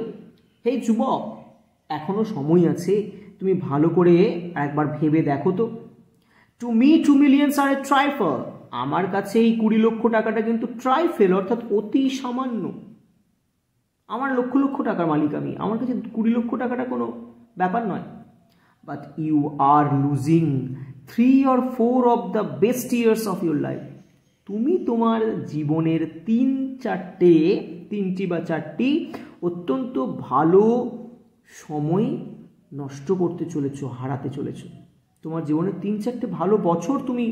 হে যুবক, এখনও সময় আছে, তুমি ভালো করে একবার ভেবে দেখো তো। To me 2 millions R A trifle, আমার কাছে এই 20 লক্ষ টাকাটা কিন্তু ট্রাইফেল, অর্থাৎ অতি সামান্য। আমার লক্ষ লক্ষ টাকার মালিক আমি, আমার কাছে 20 লক্ষ টাকাটা কোনো ব্যাপার নয়। But you are losing 3 or 4 of the best years of your life. তুমি তোমার জীবনের 3-4টি বা 4টি অত্যন্ত ভালো সময় নষ্ট করতে চলেছো, হারাতে চলেছো। তোমার জীবনের 3-4টে ভালো বছর তুমি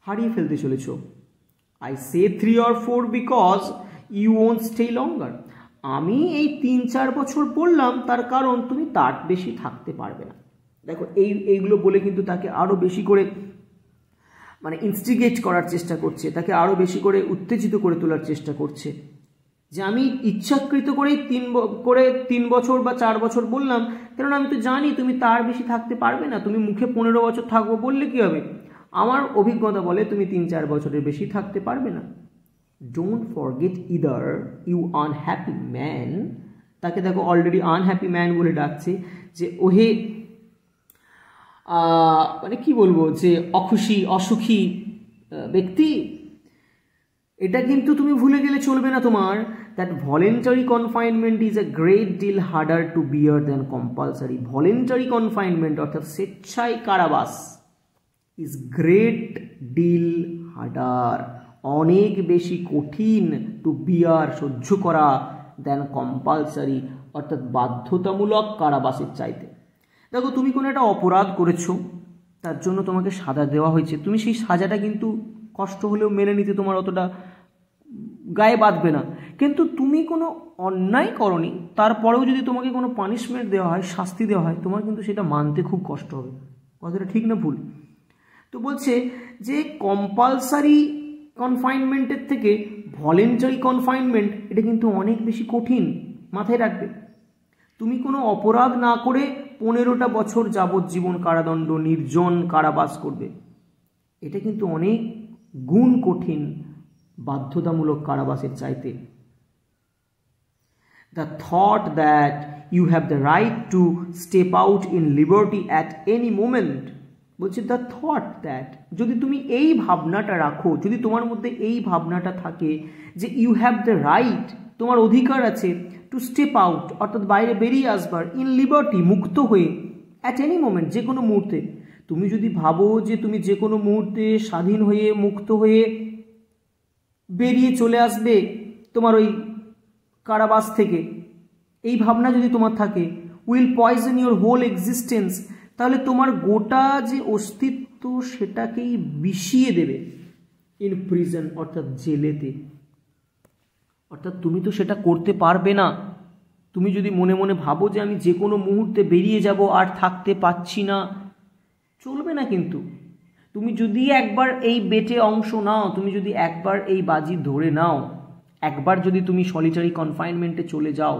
হারিয়ে ফেলতে চলেছো। I say 3 or 4 because you won't stay longer. আমি এই 3-4 বছর বললাম তার কারণ তুমি তার বেশি থাকতে পারবে না। দেখো এইগুলো বলে কিন্তু তাকে আরও বেশি করে মানে ইনস্টিগেট করার চেষ্টা করছে, তাকে আরও বেশি করে উত্তেজিত করে তোলার চেষ্টা করছে যে আমি ইচ্ছাকৃত করেই 3 বছর বা 4 বছর বললাম, কারণ আমি তো জানি তুমি তার বেশি থাকতে পারবে না। তুমি মুখে 15 বছর থাকবো বললে কি হবে? আমার অভিজ্ঞতা বলে তুমি 3-4 বছরের বেশি থাকতে পারবে না। Don't forget either you unhappy man. তাকে দেখো অলরেডি আনহ্যাপি ম্যান বলে ডাকছে, যে ওহে মানে কি বলবো, যে অসুখী ব্যক্তি। এটা কিন্তু তুমি ভুলে গেলে চলবে না তোমার, that voluntary confinement is a great deal harder to bear than compulsory. Voluntary confinement অর্থাৎ স্বেচ্ছায় কারাবাস ইজ গ্রেট ডিল হার্ডার, অনেক বেশি কঠিন, টু বিয়ার সহ্য করা, দ্যান কম্পালসারি অর্থাৎ বাধ্যতামূলক কারাবাসের চাইতে। দেখো তুমি কোনো একটা অপরাধ করেছো, তার জন্য তোমাকে সাজা দেওয়া হয়েছে, তুমি সেই সাজাটা কিন্তু কষ্ট হলেও মেনে নিতে তোমার অতটা গায়ে বাঁধবে না। কিন্তু তুমি কোনো অন্যায় করনি, তারপরেও যদি তোমাকে কোনো পানিশমেন্ট দেওয়া হয়, শাস্তি দেওয়া হয়, তোমার কিন্তু সেটা মানতে খুব কষ্ট হবে। কথাটা ঠিক না ভুল? তো বলছে যে কম্পালসারি কনফাইনমেন্টের থেকে ভলেন্টারি কনফাইনমেন্ট এটা কিন্তু অনেক বেশি কঠিন, মাথায় রাখবে। তুমি কোনো অপরাধ না করে 15টা বছর যাবজ্জীবন কারাদণ্ড, নির্জন কারাবাস করবে, এটা কিন্তু অনেক গুণ কঠিন বাধ্যতামূলক কারাবাসের চাইতে। The thought that you have the right to step out in liberty at any moment, বলছে দ্য থট দ্যাট, যদি তুমি এই ভাবনাটা রাখো, যদি তোমার মধ্যে এই ভাবনাটা থাকে যে ইউ হ্যাভ দ্য রাইট, তোমার অধিকার আছে, টু স্টেপ আউট অর্থাৎ বাইরে বেরিয়ে আসবার, ইন লিবার্টি মুক্ত হয়ে, অ্যাট এনি মোমেন্ট যে কোনো মুহূর্তে। তুমি যদি ভাবো যে তুমি যে কোনো মুহূর্তে স্বাধীন হয়ে মুক্ত হয়ে বেরিয়ে চলে আসবে তোমার ওই কারাবাস থেকে, এই ভাবনা যদি তোমার থাকে, will poison your whole existence, তাহলে তোমার গোটা যে অস্তিত্ব সেটাকেই বিষিয়ে দেবে, ইন প্রিজন অর্থাৎ জেলেতে। অর্থাৎ তুমি তো সেটা করতে পারবে না। তুমি যদি মনে মনে ভাবো যে আমি যে কোনো মুহূর্তে বেরিয়ে যাব আর থাকতে পাচ্ছি না, চলবে না। কিন্তু তুমি যদি একবার এই বেটে অংশ নাও, তুমি যদি একবার এই বাজি ধরে নাও, একবার যদি তুমি সলিটারি কনফাইনমেন্টে চলে যাও,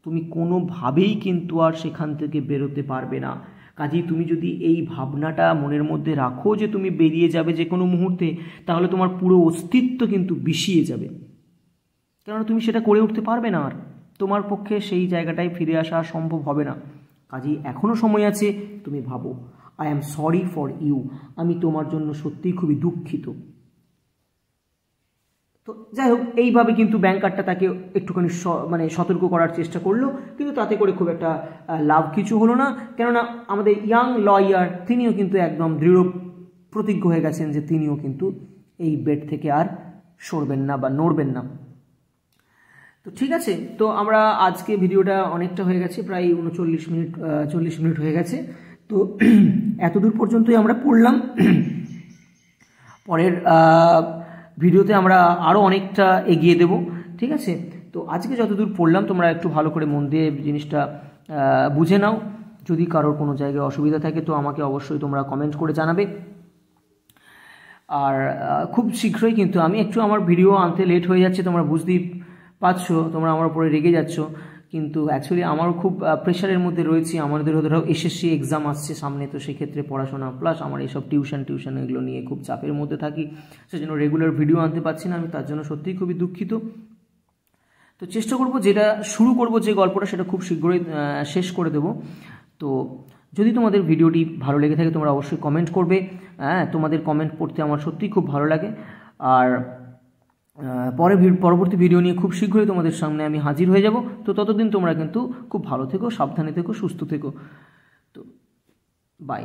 তুমি কোনোভাবেই কিন্তু আর সেখান থেকে বেরোতে পারবে না। কাজেই তুমি যদি এই ভাবনাটা মনের মধ্যে রাখো যে তুমি বেরিয়ে যাবে যে কোনো মুহূর্তে, তাহলে তোমার পুরো অস্তিত্ব কিন্তু বিষিয়ে যাবে, কেননা তুমি সেটা করে উঠতে পারবে না, আর তোমার পক্ষে সেই জায়গাটায় ফিরে আসা সম্ভব হবে না। কাজেই এখনও সময় আছে, তুমি ভাবো I am sorry for you, আমি তোমার জন্য সত্যিই খুবই দুঃখিত। তো যাই হোক, এইভাবে কিন্তু ব্যাংকারটা তাকে একটুখানি মানে সতর্ক করার চেষ্টা করলো, কিন্তু তাতে করে খুব একটা লাভ কিছু হলো না। কেননা আমাদের ইয়াং লয়ার তিনিও কিন্তু একদম দৃঢ় প্রতিজ্ঞ হয়ে গেছেন যে তিনিও কিন্তু এই বেড থেকে আর সরবেন না বা নড়বেন না। তো ঠিক আছে, তো আমরা আজকে ভিডিওটা অনেকটা হয়ে গেছে, প্রায় 40 মিনিট হয়ে গেছে। তো এতদূর পর্যন্তই আমরা পড়লাম। পরের ভিডিওতে আমরা আরও অনেকটা এগিয়ে দেব, ঠিক আছে? তো আজকে যতদূর পড়লাম তোমরা একটু ভালো করে মন দিয়ে জিনিসটা বুঝে নাও। যদি কারোর কোনো জায়গায় অসুবিধা থাকে তো আমাকে অবশ্যই তোমরা কমেন্ট করে জানাবে। আর খুব শীঘ্রই কিন্তু আমি একটু আমার ভিডিও আনতে লেট হয়ে যাচ্ছে, তোমরা বুঝতেই পারছো, তোমরা আমার উপরে রেগে যাচ্ছ, কিন্তু অ্যাকচুয়ালি আমারও খুব প্রেশারের মধ্যে রয়েছি। আমাদের ধরো এসএসসি এক্সাম আসছে সামনে, তো সেক্ষেত্রে পড়াশোনা প্লাস আমার এইসব টিউশন এগুলো নিয়ে খুব চাপের মধ্যে থাকি, সেজন্য রেগুলার ভিডিও আনতে পারছি না। আমি তার জন্য সত্যিই খুবই দুঃখিত। তো চেষ্টা করব যেটা শুরু করব যে গল্পটা সেটা খুব শীঘ্রই শেষ করে দেব। তো যদি তোমাদের ভিডিওটি ভালো লেগে থাকে তোমরা অবশ্যই কমেন্ট করবে। হ্যাঁ, তোমাদের কমেন্ট পড়তে আমার সত্যিই খুব ভালো লাগে। আর পরবর্তী ভিডিও নিয়ে খুব শীঘ্রই তোমাদের সামনে আমি হাজির হয়ে যাব। তো ততদিন তোমরা কিন্তু খুব ভালো থেকো, সাবধানে থেকো, সুস্থ থেকো। তো বাই।